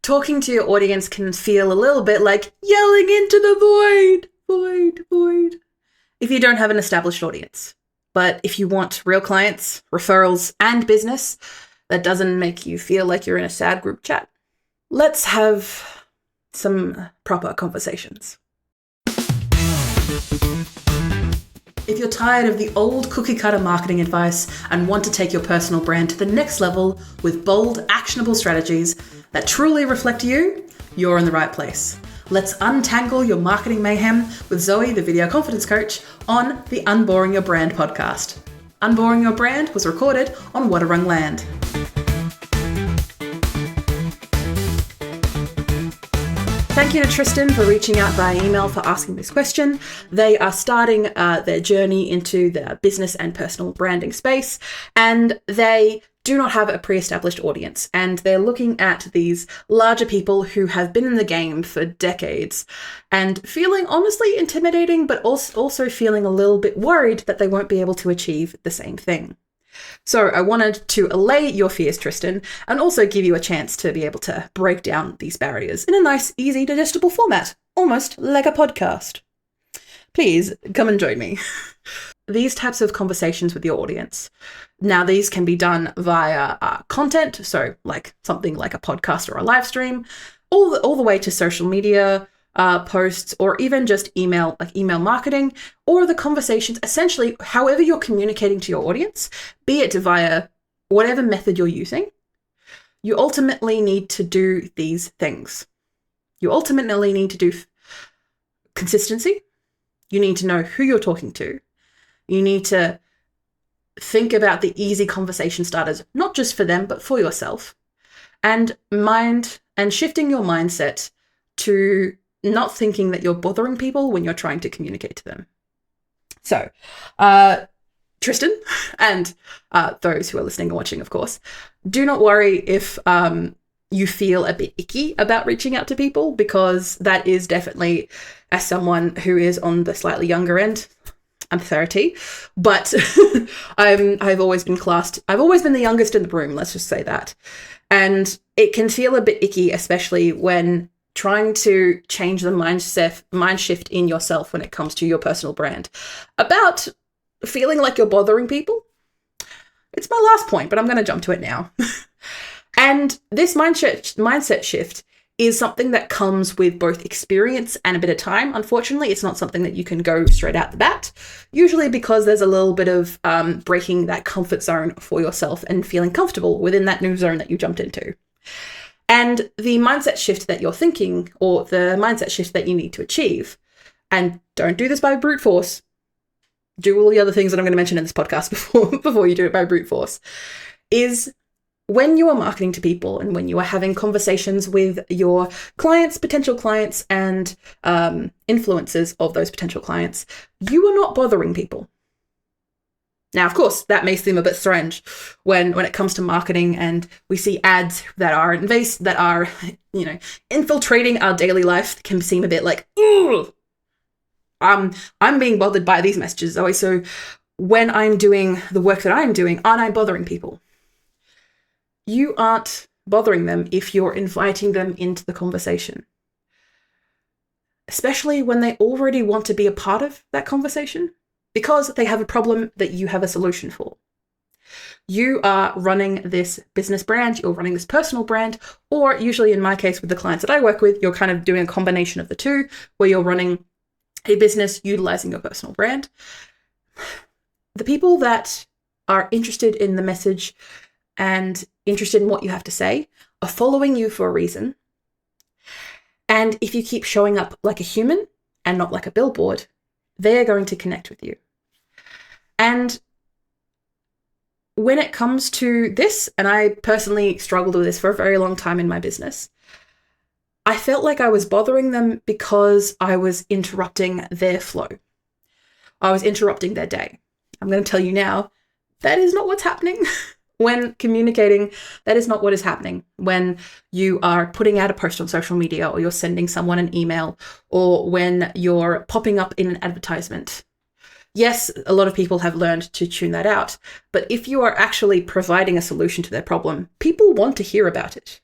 talking to your audience can feel a little bit like yelling into the void, if you don't have an established audience. But if you want real clients, referrals, and business that doesn't make you feel like you're in a sad group chat, let's have some proper conversations. If you're tired of the old cookie-cutter marketing advice and want to take your personal brand to the next level with bold, actionable strategies that truly reflect you, you're in the right place. Let's untangle your marketing mayhem with Zoe, the video confidence coach, on the Unboring Your Brand podcast. Unboring Your Brand was recorded on Wadawurrung land. Thank you to Tristan for reaching out via email for asking this question. They are starting their journey into the business and personal branding space, and they do not have a pre-established audience. And they're looking at these larger people who have been in the game for decades and feeling honestly intimidating, but also feeling a little bit worried that they won't be able to achieve the same thing. So I wanted to allay your fears, Tristan, and also give you a chance to be able to break down these barriers in a nice, easy, digestible format, almost like a podcast. Please come and join me. These types of conversations with your audience. Now, these can be done via content, so like something like a podcast or a live stream, all the way to social media posts, or even just email, like email marketing, or the conversations, essentially, however you're communicating to your audience, be it via whatever method you're using, you ultimately need to do these things. You ultimately need to do consistency. You need to know who you're talking to. You need to think about the easy conversation starters, not just for them, but for yourself. And shifting your mindset to not thinking that you're bothering people when you're trying to communicate to them. So, Tristan, and those who are listening and watching, of course, do not worry if you feel a bit icky about reaching out to people, because that is definitely, as someone who is on the slightly younger end, I'm 30, but I've always been the youngest in the room, let's just say that. And it can feel a bit icky, especially when trying to change the mind shift in yourself when it comes to your personal brand, about feeling like you're bothering people. It's my last point, but I'm going to jump to it now. And this mindset shift is something that comes with both experience and a bit of time. Unfortunately, it's not something that you can go straight out the bat, usually because there's a little bit of breaking that comfort zone for yourself and feeling comfortable within that new zone that you jumped into. And the mindset shift that you're thinking, or the mindset shift that you need to achieve, and don't do this by brute force, do all the other things that I'm going to mention in this podcast before you do it by brute force, is when you are marketing to people and when you are having conversations with your clients, potential clients, and influencers of those potential clients, you are not bothering people. Now, of course, that may seem a bit strange when it comes to marketing and we see ads that are infiltrating our daily life. It can seem a bit like, ooh, I'm being bothered by these messages. So when I'm doing the work that I'm doing, aren't I bothering people? You aren't bothering them if you're inviting them into the conversation, especially when they already want to be a part of that conversation because they have a problem that you have a solution for. You are running this business brand, you're running this personal brand, or usually in my case with the clients that I work with, you're kind of doing a combination of the two, where you're running a business utilizing your personal brand. The people that are interested in the message and interested in what you have to say are following you for a reason. And if you keep showing up like a human and not like a billboard, they are going to connect with you. And when it comes to this, and I personally struggled with this for a very long time in my business, I felt like I was bothering them because I was interrupting their flow. I was interrupting their day. I'm going to tell you now, that is not what's happening. When communicating, that is not what is happening. When you are putting out a post on social media, or you're sending someone an email, or when you're popping up in an advertisement. Yes, a lot of people have learned to tune that out. But if you are actually providing a solution to their problem, people want to hear about it.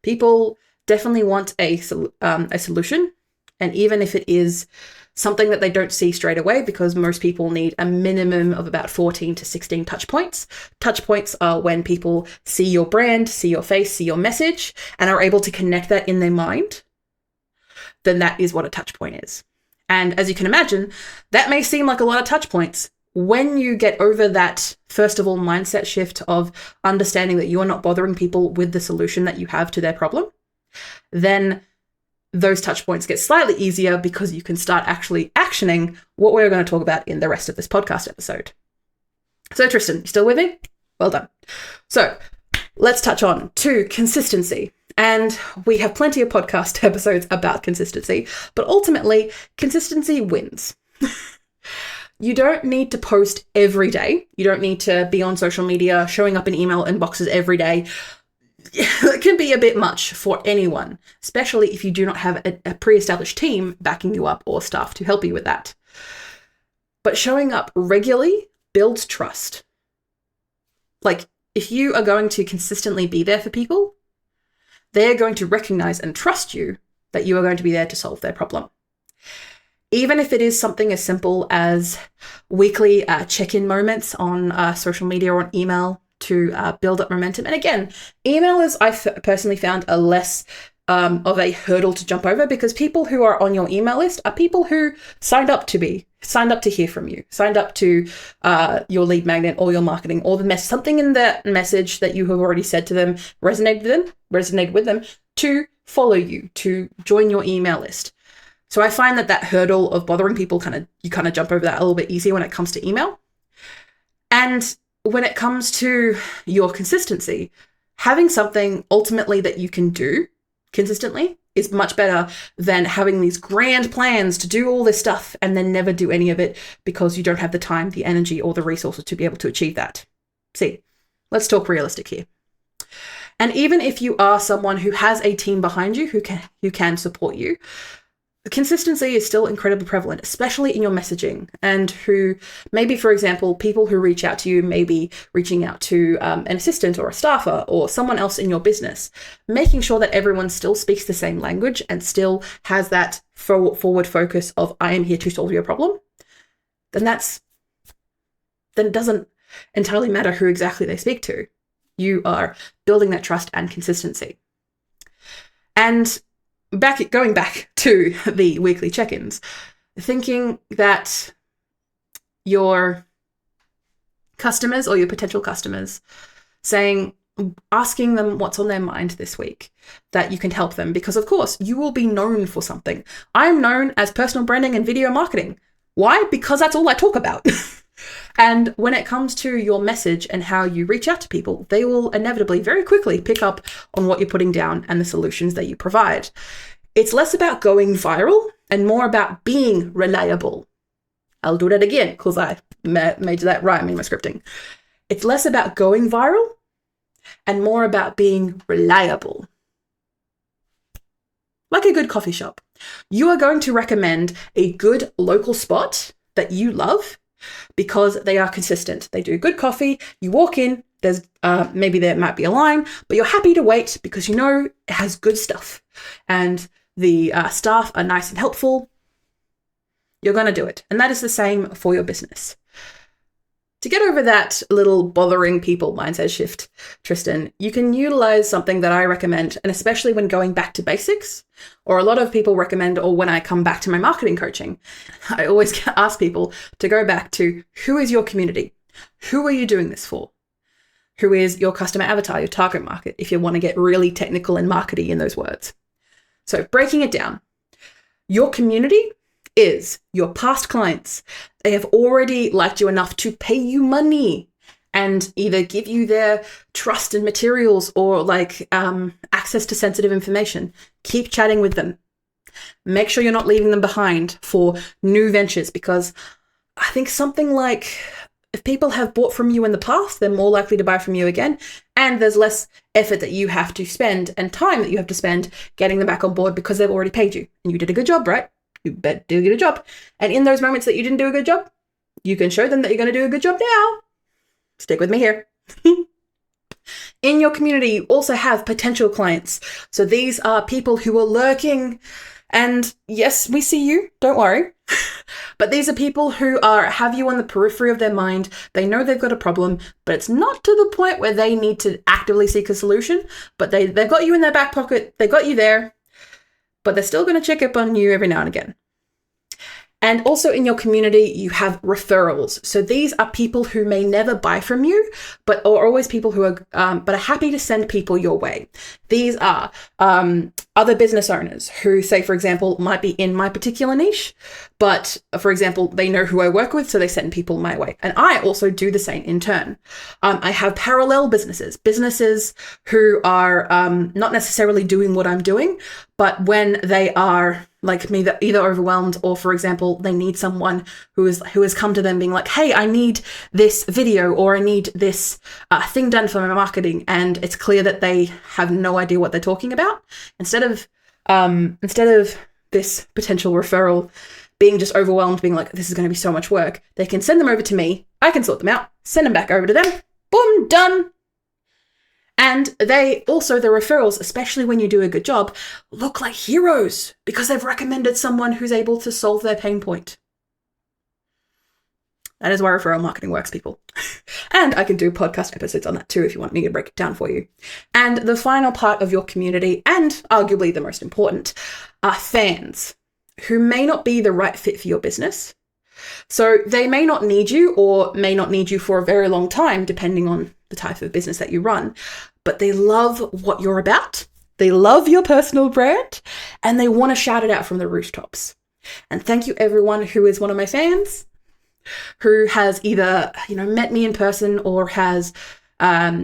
People definitely want a solution. And even if it is something that they don't see straight away, because most people need a minimum of about 14 to 16 touch points. Touch points are when people see your brand, see your face, see your message, and are able to connect that in their mind. Then that is what a touch point is. And as you can imagine, that may seem like a lot of touch points. When you get over that, first of all, mindset shift of understanding that you are not bothering people with the solution that you have to their problem, then those touch points get slightly easier because you can start actually actioning what we're going to talk about in the rest of this podcast episode. So Tristan, you still with me? Well done. So let's touch on to consistency. And we have plenty of podcast episodes about consistency, but ultimately consistency wins. You don't need to post every day. You don't need to be on social media, showing up in email inboxes every day. It can be a bit much for anyone, especially if you do not have a pre-established team backing you up or staff to help you with that. But showing up regularly builds trust. Like, if you are going to consistently be there for people, they're going to recognize and trust you that you are going to be there to solve their problem. Even if it is something as simple as weekly check-in moments on social media or on email, to build up momentum. And again, email is, personally found, a less of a hurdle to jump over, because people who are on your email list are people who signed up to hear from you, signed up to your lead magnet or your marketing or something in that message that you have already said to them resonated with them to follow you, to join your email list. So I find that hurdle of bothering people, you kind of jump over that a little bit easier when it comes to email. And when it comes to your consistency, having something ultimately that you can do consistently is much better than having these grand plans to do all this stuff and then never do any of it because you don't have the time, the energy, or the resources to be able to achieve that. See, let's talk realistic here. And even if you are someone who has a team behind you who can support you, consistency is still incredibly prevalent, especially in your messaging, and who maybe, for example, people who reach out to you may be reaching out to an assistant or a staffer or someone else in your business, making sure that everyone still speaks the same language and still has that forward focus of I am here to solve your problem. Then it doesn't entirely matter who exactly they speak to. You are building that trust and consistency. And going back to the weekly check-ins, thinking that your customers or your potential customers asking them what's on their mind this week, that you can help them, because of course you will be known for something. I'm known as personal branding and video marketing. Why? Because that's all I talk about. And when it comes to your message and how you reach out to people, they will inevitably very quickly pick up on what you're putting down and the solutions that you provide. It's less about going viral and more about being reliable. I'll do that again because I made that rhyme in my scripting. It's less about going viral and more about being reliable. Like a good coffee shop. You are going to recommend a good local spot that you love because they are consistent. They do good coffee. You walk in, there's maybe there might be a line, but you're happy to wait because you know it has good stuff and the staff are nice and helpful. You're going to do it. And that is the same for your business. To get over that little bothering people mindset shift, Tristan, you can utilize something that I recommend, and especially when going back to basics, or a lot of people recommend, or when I come back to my marketing coaching, I always ask people to go back to who is your community? Who are you doing this for? Who is your customer avatar, your target market, if you want to get really technical and markety in those words. So breaking it down, your community is your past clients. They have already liked you enough to pay you money and either give you their trust and materials or access to sensitive information. Keep chatting with them. Make sure you're not leaving them behind for new ventures, because I think something like if people have bought from you in the past, they're more likely to buy from you again. And there's less effort that you have to spend and time that you have to spend getting them back on board because they've already paid you and you did a good job, right? You bet do a good job. And in those moments that you didn't do a good job, you can show them that you're going to do a good job now. Stick with me here. In your community, you also have potential clients. So these are people who are lurking, and yes, we see you, don't worry. But these are people who have you on the periphery of their mind. They know they've got a problem, but it's not to the point where they need to actively seek a solution. But they've got you in their back pocket. They got you there, but they're still going to check up on you every now and again. And also in your community, you have referrals. So these are people who may never buy from you, but are always people who are happy to send people your way. These are other business owners who, say, for example, might be in my particular niche, but for example, they know who I work with, so they send people my way. And I also do the same in turn. I have parallel businesses who are not necessarily doing what I'm doing, but when they are like me, that either overwhelmed or, for example, they need someone who has come to them being like, hey, I need this video or I need this thing done for my marketing, and it's clear that they have no idea what they're talking about. Instead of this potential referral being just overwhelmed, being like, this is going to be so much work, they can send them over to me. I can sort them out, send them back over to them. Boom, done. And the referrals, especially when you do a good job, look like heroes because they've recommended someone who's able to solve their pain point. That is why referral marketing works, people. And I can do podcast episodes on that too if you want me to break it down for you. And the final part of your community, and arguably the most important, are fans who may not be the right fit for your business. So they may not need you or may not need you for a very long time, depending on the type of business that you run, but they love what you're about. They love your personal brand and they want to shout it out from the rooftops. And thank you everyone who is one of my fans, who has either, met me in person or has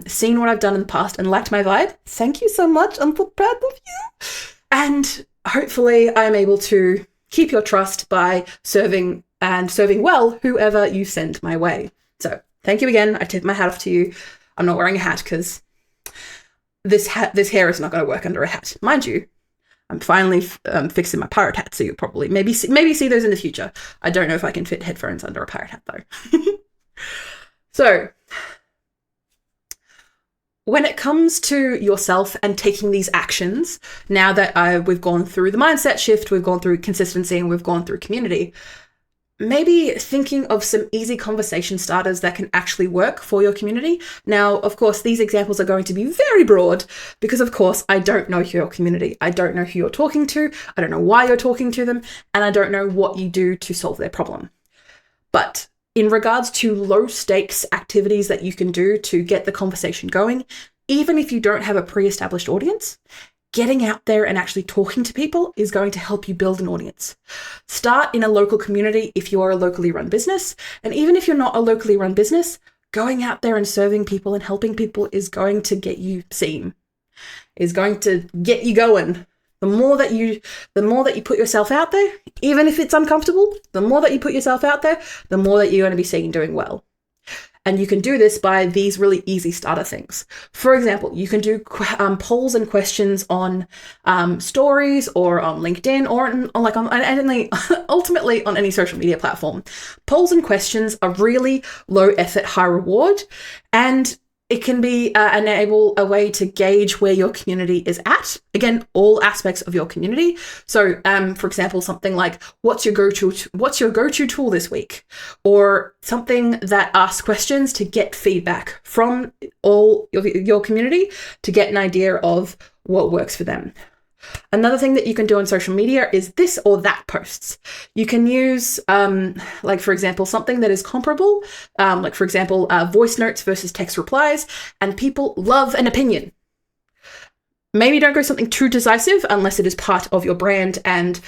seen what I've done in the past and liked my vibe. Thank you so much. I'm so proud of you. And hopefully I'm able to keep your trust by serving well whoever you send my way. So thank you again. I tip my hat off to you. I'm not wearing a hat because this hair is not going to work under a hat. Mind you, I'm finally fixing my pirate hat, so you'll probably maybe see those in the future. I don't know if I can fit headphones under a pirate hat though. So when it comes to yourself and taking these actions, now that we've gone through the mindset shift, we've gone through consistency, and we've gone through community, maybe thinking of some easy conversation starters that can actually work for your community. Now, of course, these examples are going to be very broad because, of course, I don't know your community. I don't know who you're talking to. I don't know why you're talking to them. And I don't know what you do to solve their problem. But in regards to low stakes activities that you can do to get the conversation going, even if you don't have a pre-established audience, getting out there and actually talking to people is going to help you build an audience. Start in a local community if you are a locally run business. And even if you're not a locally run business, going out there and serving people and helping people is going to get you seen, is going to get you going. The more that you put yourself out there, even if it's uncomfortable, the more that you put yourself out there, the more that you're going to be seen doing well. And you can do this by these really easy starter things. For example, you can do polls and questions on stories or on LinkedIn or ultimately on any social media platform. Polls and questions are really low effort, high reward, and it can be enable a way to gauge where your community is at. Again, all aspects of your community. So, for example, something like, what's your go-to tool this week? Or something that asks questions to get feedback from all your community to get an idea of what works for them. Another thing that you can do on social media is this or that posts. You can use, for example, something that is comparable, for example, voice notes versus text replies, and people love an opinion. Maybe don't go something too decisive unless it is part of your brand, and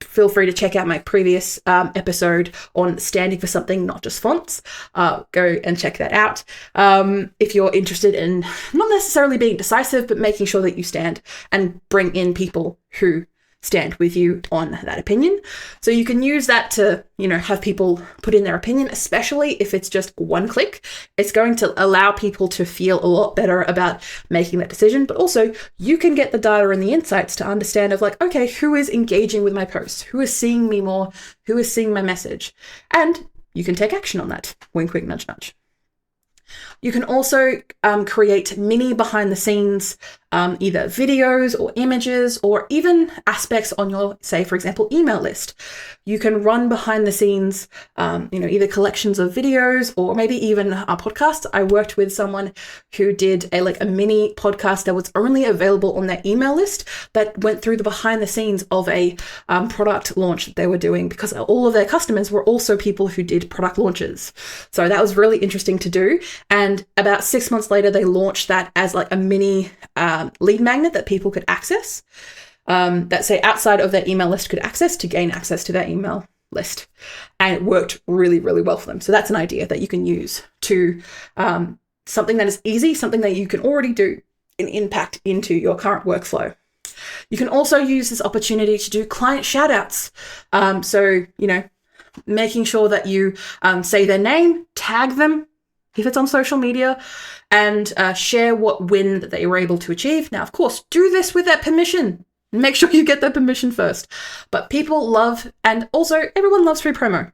feel free to check out my previous episode on standing for something, not just fonts. Go and check that out. If you're interested in not necessarily being decisive, but making sure that you stand and bring in people who stand with you on that opinion. So you can use that to, have people put in their opinion, especially if it's just one click. It's going to allow people to feel a lot better about making that decision. But also you can get the data and the insights to understand of okay, who is engaging with my post? Who is seeing me more? Who is seeing my message? And you can take action on that. Wink, wink, nudge, nudge. You can also create mini behind the scenes, either videos or images or even aspects on your, say, for example, email list. You can run behind the scenes, either collections of videos or maybe even a podcast. I worked with someone who did a mini podcast that was only available on their email list that went through the behind the scenes of a product launch that they were doing, because all of their customers were also people who did product launches. So that was really interesting to do. And about 6 months later, they launched that as a mini lead magnet that people could access, that say outside of their email list could access to gain access to their email list. And it worked really, really well for them. So that's an idea that you can use to something that is easy, something that you can already do an impact into your current workflow. You can also use this opportunity to do client shout outs. Making sure that you say their name, tag them if it's on social media, and share what win that they were able to achieve. Now, of course, do this with their permission. Make sure you get their permission first. But people love, and also everyone loves free promo.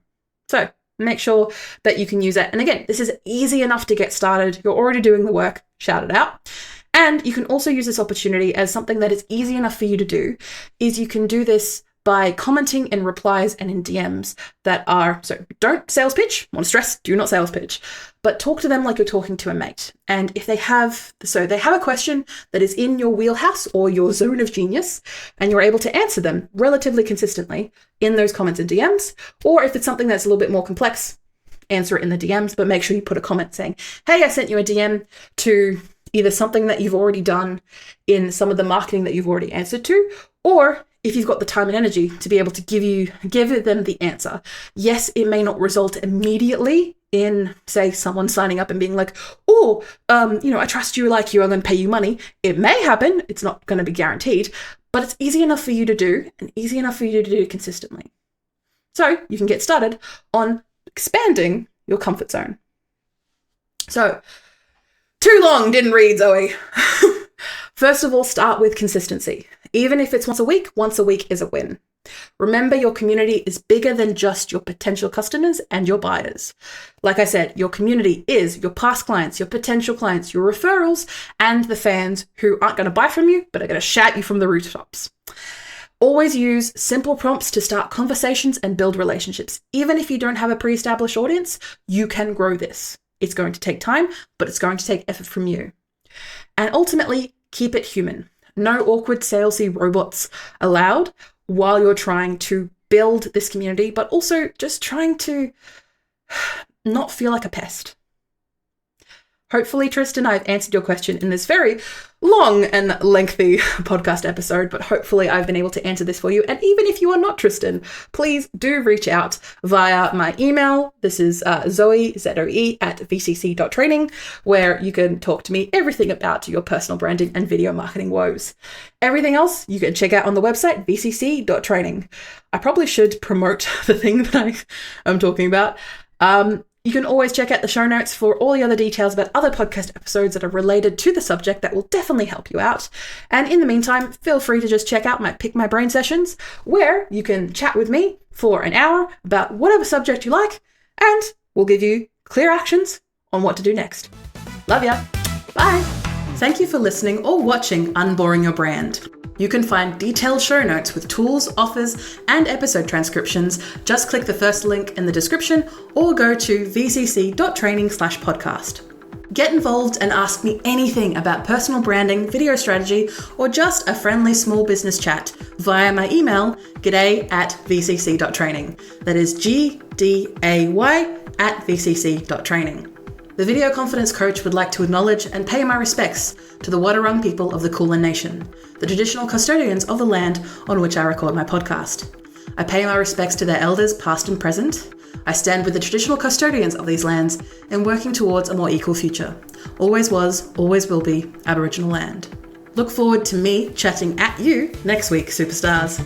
So make sure that you can use it. And again, this is easy enough to get started. You're already doing the work, shout it out. And you can also use this opportunity as something that is easy enough for you to do, is you can do this by commenting in replies and in DMs that are, so don't sales pitch, want to stress, do not sales pitch, but talk to them like you're talking to a mate. And if they have a question that is in your wheelhouse or your zone of genius, and you're able to answer them relatively consistently in those comments and DMs, or if it's something that's a little bit more complex, answer it in the DMs, but make sure you put a comment saying, hey, I sent you a DM to either something that you've already done in some of the marketing that you've already answered to, or if you've got the time and energy to be able to give them the answer. Yes, it may not result immediately in, say, someone signing up and being like, I trust you, like you, I'm going to pay you money. It may happen. It's not going to be guaranteed, but it's easy enough for you to do and easy enough for you to do consistently. So you can get started on expanding your comfort zone. So, too long, didn't read, Zoe. First of all, start with consistency. Even if it's once a week is a win. Remember, your community is bigger than just your potential customers and your buyers. Like I said, your community is your past clients, your potential clients, your referrals, and the fans who aren't going to buy from you, but are going to shout you from the rooftops. Always use simple prompts to start conversations and build relationships. Even if you don't have a pre-established audience, you can grow this. It's going to take time, but it's going to take effort from you. And ultimately, keep it human. No awkward salesy robots allowed while you're trying to build this community, but also just trying to not feel like a pest. Hopefully, Tristan, I've answered your question in this very long and lengthy podcast episode, but hopefully I've been able to answer this for you. And even if you are not Tristan, please do reach out via my email. This is Zoe, Zoe at vcc.training, where you can talk to me everything about your personal branding and video marketing woes. Everything else you can check out on the website, vcc.training. I probably should promote the thing that I am talking about. You can always check out the show notes for all the other details about other podcast episodes that are related to the subject that will definitely help you out. And in the meantime, feel free to just check out my Pick My Brain sessions, where you can chat with me for an hour about whatever subject you like, and we'll give you clear actions on what to do next. Love ya. Bye. Thank you for listening or watching Unboring Your Brand. You can find detailed show notes with tools, offers, and episode transcriptions. Just click the first link in the description or go to vcc.training/podcast. Get involved and ask me anything about personal branding, video strategy, or just a friendly small business chat via my email, g'day@vcc.training. That is gday@vcc.training. The Video Confidence Coach would like to acknowledge and pay my respects to the Wadawurrung people of the Kulin Nation, the traditional custodians of the land on which I record my podcast. I pay my respects to their elders, past and present. I stand with the traditional custodians of these lands in working towards a more equal future. Always was, always will be Aboriginal land. Look forward to me chatting at you next week, superstars.